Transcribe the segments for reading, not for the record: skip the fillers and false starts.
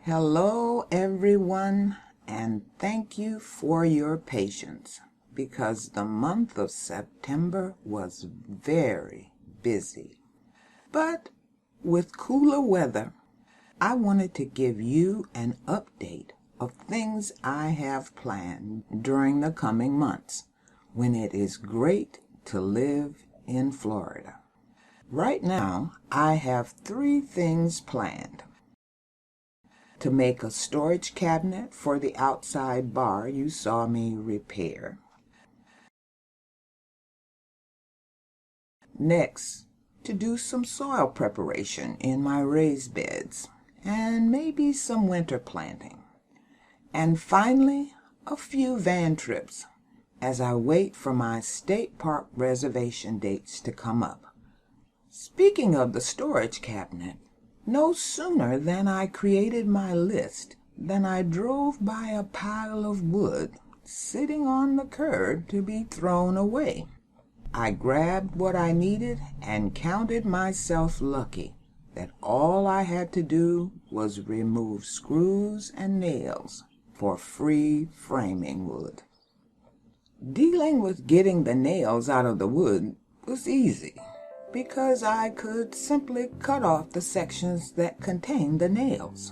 Hello, everyone, and thank you for your patience because the month of September was very busy. But with cooler weather, I wanted to give you an update of things I have planned during the coming months when it is great to live in Florida. Right now, I have 3 things planned. To make a storage cabinet for the outside bar you saw me repair. Next, to do some soil preparation in my raised beds, and maybe some winter planting. And finally, a few van trips as I wait for my state park reservation dates to come up. Speaking of the storage cabinet, no sooner than I created my list than I drove by a pile of wood sitting on the curb to be thrown away. I grabbed what I needed and counted myself lucky that all I had to do was remove screws and nails for free framing wood. Dealing with getting the nails out of the wood was easy, because I could simply cut off the sections that contained the nails.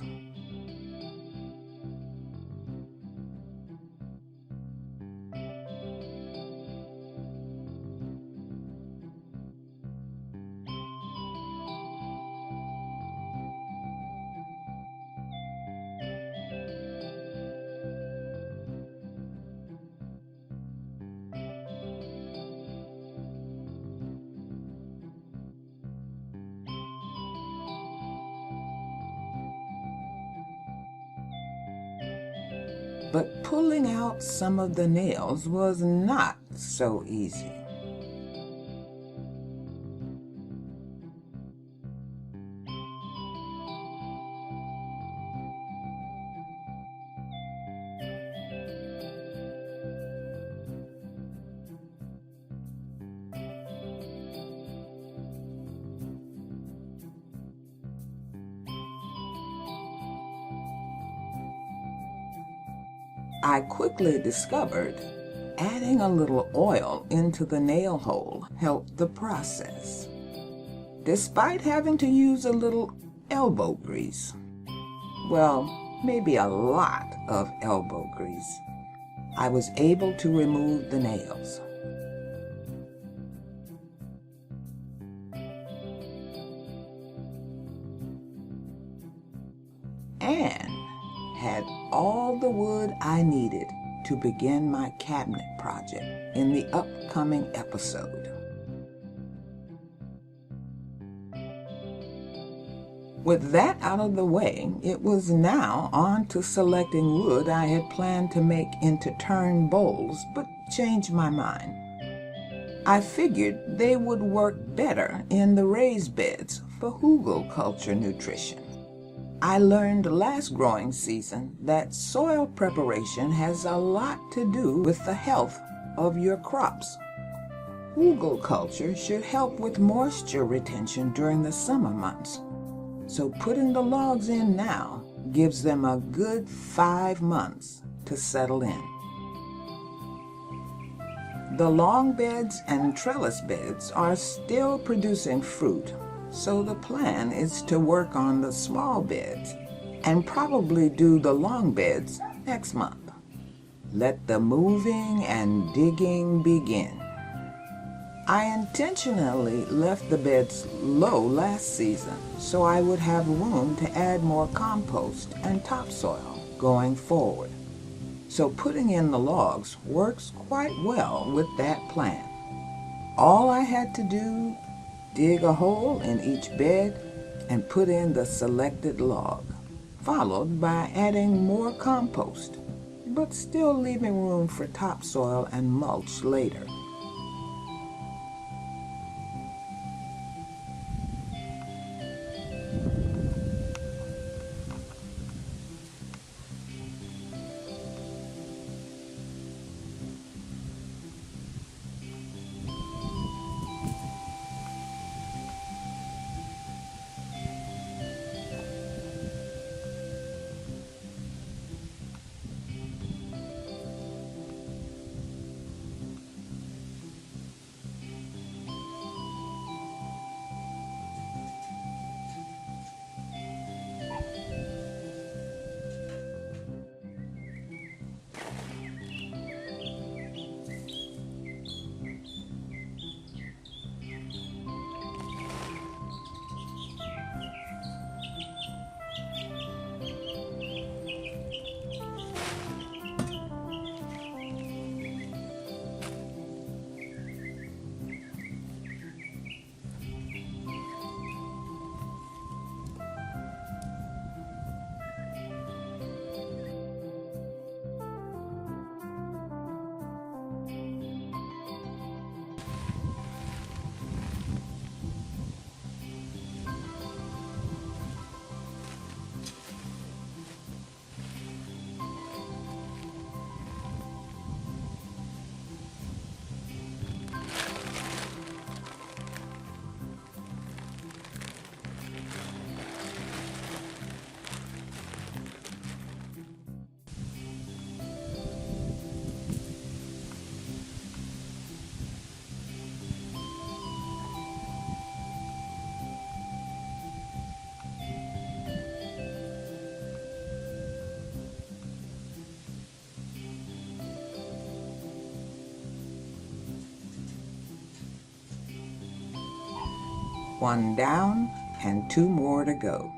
But pulling out some of the nails was not so easy. I quickly discovered adding a little oil into the nail hole helped the process, despite having to use a little elbow grease. Well, maybe a lot of elbow grease. I was able to remove the nails. And had all the wood I needed to begin my cabinet project in the upcoming episode. With that out of the way, it was now on to selecting wood I had planned to make into turn bowls, but changed my mind. I figured they would work better in the raised beds for hugelkultur nutrition. I learned last growing season that soil preparation has a lot to do with the health of your crops. Hugelkultur should help with moisture retention during the summer months, so putting the logs in now gives them a good 5 months to settle in. The long beds and trellis beds are still producing fruit, so the plan is to work on the small beds and probably do the long beds next month. Let the moving and digging begin. I intentionally left the beds low last season so I would have room to add more compost and topsoil going forward. So putting in the logs works quite well with that plan. All I had to do, dig a hole in each bed and put in the selected log, followed by adding more compost, but still leaving room for topsoil and mulch later. One down and 2 more to go.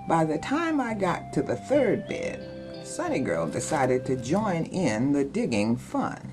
By the time I got to the 3rd bed, Sunny Girl decided to join in the digging fun.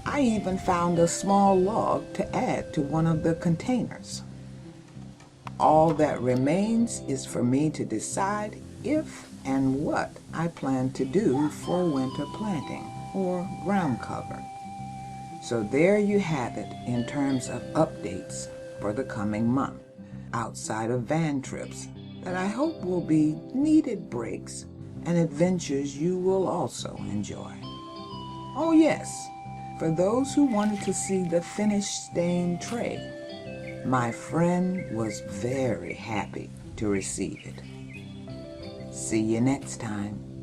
I even found a small log to add to one of the containers. All that remains is for me to decide if and what I plan to do for winter planting or ground cover. So there you have it in terms of updates for the coming month, outside of van trips that I hope will be needed breaks and adventures you will also enjoy. Oh yes, for those who wanted to see the finished stained tray, my friend was very happy to receive it. See you next time.